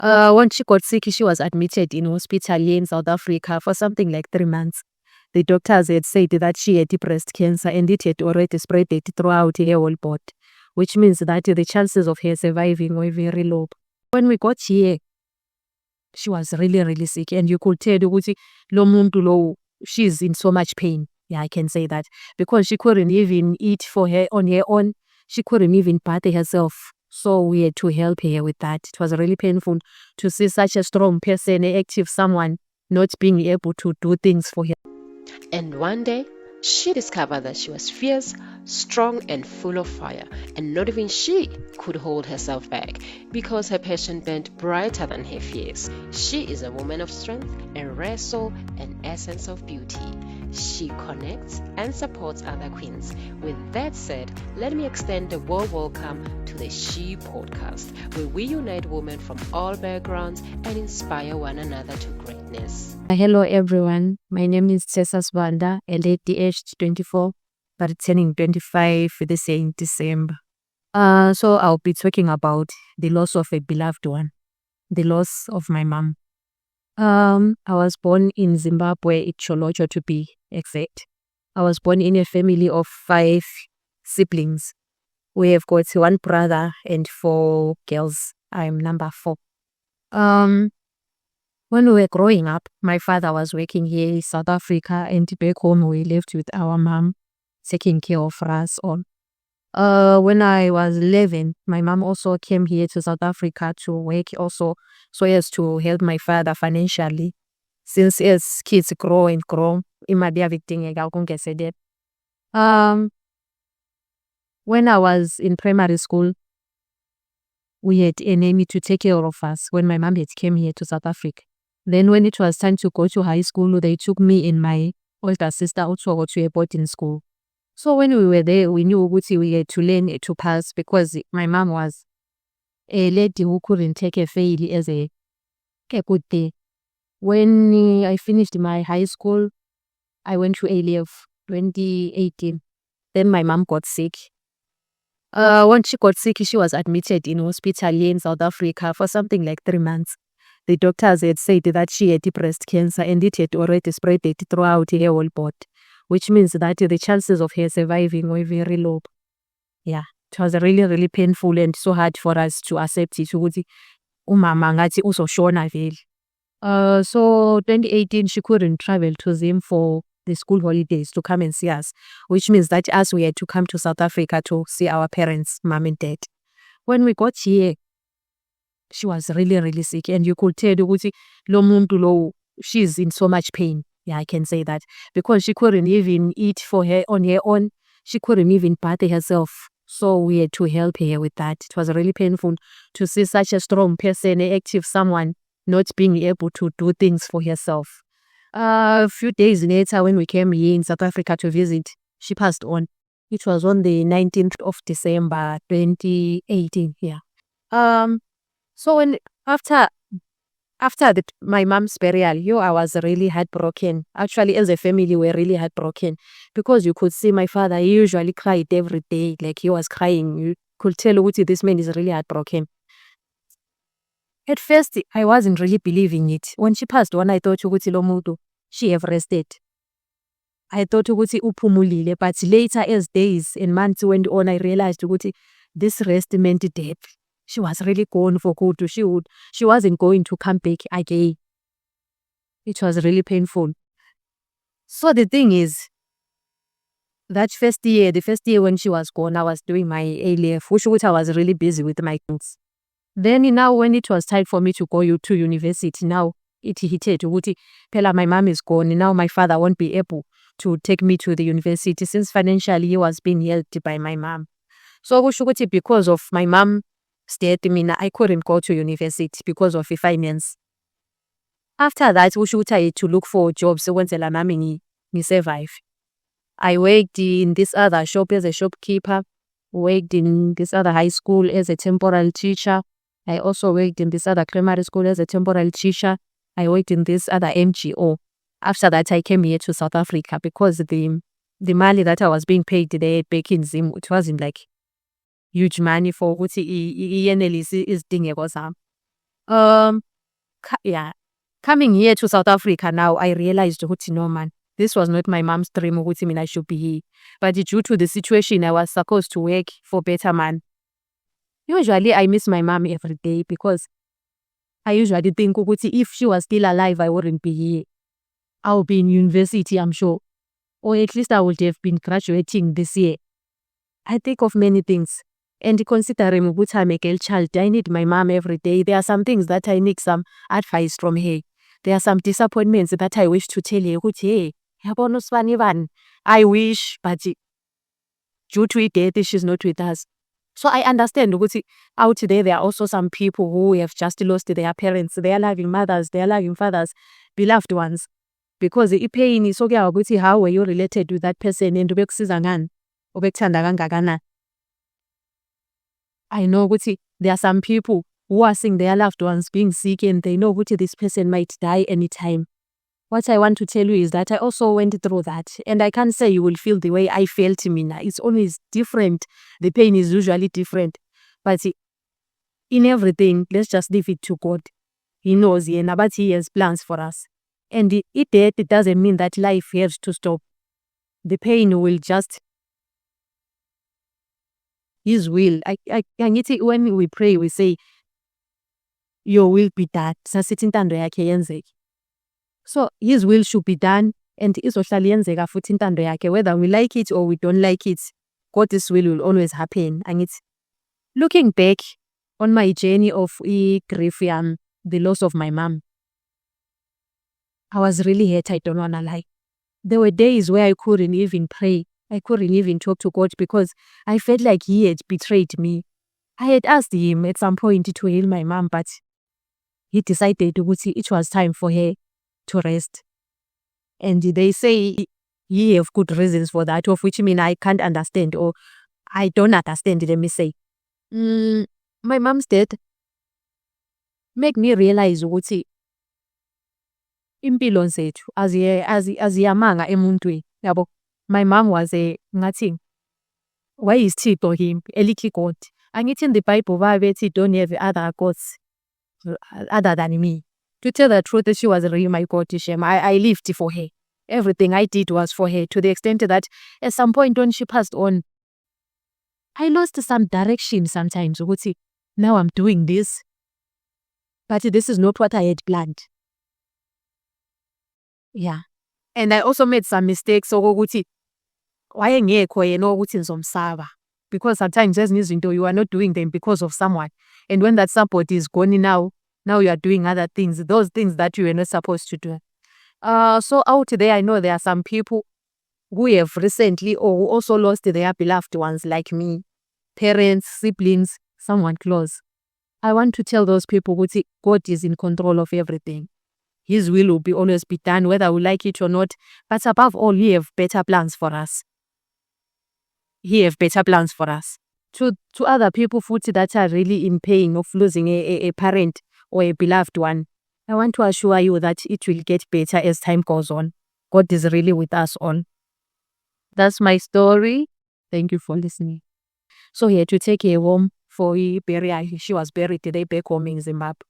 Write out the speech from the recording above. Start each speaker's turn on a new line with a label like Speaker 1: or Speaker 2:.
Speaker 1: When she got sick, she was admitted in hospital here in South Africa for something like 3 months. The doctors had said that she had breast cancer and it had already spread it throughout her whole body, which means that the chances of her surviving were very low. When we got here, she was really, really sick, and you could tell ukuthi lo muntu lo, she's in so much pain. Yeah, I can say that, because she couldn't even eat on her own. She couldn't even bath herself. So we had to help her with that. It was really painful to see such a strong person, an active someone, not being able to do things for her.
Speaker 2: And one day, she discovered that she was fierce, strong, and full of fire, and not even she could hold herself back because her passion burned brighter than her fears. She is a woman of strength, a rare soul, and essence of beauty. She connects and supports other queens. With that said, let me extend a warm welcome to the She Podcast, where we unite women from all backgrounds and inspire one another to greatness.
Speaker 1: Hello everyone, my name is Tessa Sibanda, a lady aged 24, but turning 25 this year in December. So I'll be talking about the loss of a beloved one, the loss of my mom. I was born in Zimbabwe, in Cholocho to be exact. I was born in a family of 5 siblings. We have got 1 brother and 4 girls. I'm number 4. When we were growing up, my father was working here in South Africa, and back home we lived with our mom, taking care of us all. When I was 11, my mom also came here to South Africa to work also, so as to help my father financially. Since as kids grow and grow, when I was in primary school, we had a nanny to take care of us when my mom had came here to South Africa. Then when it was time to go to high school, they took me and my older sister also to a boarding school. So when we were there, we knew we had to learn to pass, because my mom was a lady who couldn't take a fail as a good day. When I finished my high school, I went to A-Level 2018. Then my mom got sick. When she got sick, she was admitted in hospital here in South Africa for something like 3 months. The doctors had said that she had breast cancer and it had already spread it throughout her whole body, which means that the chances of her surviving were very low. Yeah, it was really, really painful and so hard for us to accept it. Umama ngathi uzoshona vele. So 2018, she couldn't travel to Zim for the school holidays to come and see us, which means that us, we had to come to South Africa to see our parents, mom and dad. When we got here, she was really, really sick, and you could tell ukuthi lo muntu lo, she's in so much pain. Yeah, I can say that, because she couldn't even eat on her own. She couldn't even bath herself. So we had to help her with that. It was really painful to see such a strong person, an active someone, not being able to do things for herself. A few days later, when we came here in South Africa to visit, she passed on. It was on the 19th of December, 2018. Yeah. So when after my mom's burial, I was really heartbroken. Actually, as a family, we were really heartbroken, because you could see my father. He usually cried every day, like he was crying. You could tell this man is really heartbroken. At first, I wasn't really believing it. When she passed on, I thought lo muntu, she have rested. I thought upumulile, but later, as days and months went on, I realized this rest meant death. She was really gone for good. She wasn't going to come back again. It was really painful. So the thing is, the first year when she was gone, I was doing my A-Level, which I was really busy with my things. Then now when it was time for me to go to university, now it hit Pella, my mom is gone. Now my father won't be able to take me to the university, since financially he was being helped by my mom. So because of my mom stayed I couldn't go to university because of the finance. After that, I had to look for jobs when I survive. I worked in this other shop as a shopkeeper, worked in this other high school as a temporary teacher. I also worked in this other primary school as a temporary teacher. I worked in this other NGO. After that, I came here to South Africa, because the money that I was being paid there back in Zim, it wasn't like huge money for ukuthi iyenelisi izidingeko zami. Yeah. Coming here to South Africa now, I realized ukuthi no man, this was not my mom's dream ukuthi mina I should be here. But due to the situation, I was supposed to work for better man. Usually I miss my mom every day because I usually think ukuthi if she was still alive, I wouldn't be here. I'll be in university, I'm sure. Or at least I would have been graduating this year. I think of many things. And considering ukuthi I'm a girl child, I need my mom every day. There are some things that I need some advice from her. There are some disappointments that I wish to tell her ukuthi, hey, yabona usibani bani, I wish, but due to her death, she's not with us. So I understand ukuthi out there are also some people who have just lost their parents, their loving mothers, their loving fathers, beloved ones. Because i-pain isokuyawa ukuthi how were you related with that person and ubekusiza ngani, ubekuthanda kangakanani. I know ukuthi there are some people who are seeing their loved ones being sick and they know ukuthi this person might die anytime. What I want to tell you is that I also went through that. And I can't say you will feel the way I felt, Mina. It's always different. The pain is usually different. But in everything, let's just leave it to God. He knows, but He has plans for us. And it doesn't mean that life has to stop. The pain will just... His will. When we pray, we say, your will be done. So His will should be done, and izohlala yenzeka futhi intando yakhe, whether we like it or we don't like it. God's will always happen. And it's looking back on my journey of grief, the loss of my mom, I was really hurt. I don't wanna lie. There were days where I couldn't even pray. I couldn't even talk to God because I felt like He had betrayed me. I had asked Him at some point to heal my mom, but He decided it was time for her to rest. And they say He have good reasons for that, of which I can't understand, or I don't understand, let me say. My mom's death make me realize ukuthi impilo zethu aziyamanga emuntwini, yabo. My mom was ngathi, why is Thixo him elikhi God? Angithi in the Bible babethi don't have other gods other than me. To tell the truth, she was really my God, Shem. I lived for her. Everything I did was for her, to the extent that at some point when she passed on, I lost some direction sometimes. Now I'm doing this, but this is not what I had planned. Yeah. And I also made some mistakes. So why because sometimes you are not doing them because of someone. And when that support is gone now you are doing other things, those things that you were not supposed to do. So out there, I know there are some people who have recently or who also lost their beloved ones like me, parents, siblings, someone close. I want to tell those people God is in control of everything. His will be always be done, whether we like it or not. But above all, He have better plans for us. He have better plans for us. To other people that are really in pain of losing a parent or a beloved one, I want to assure you that it will get better as time goes on. God is really with us all. That's my story. Thank you for listening. So here to take her home for burial. She was buried today back home in Zimbabwe.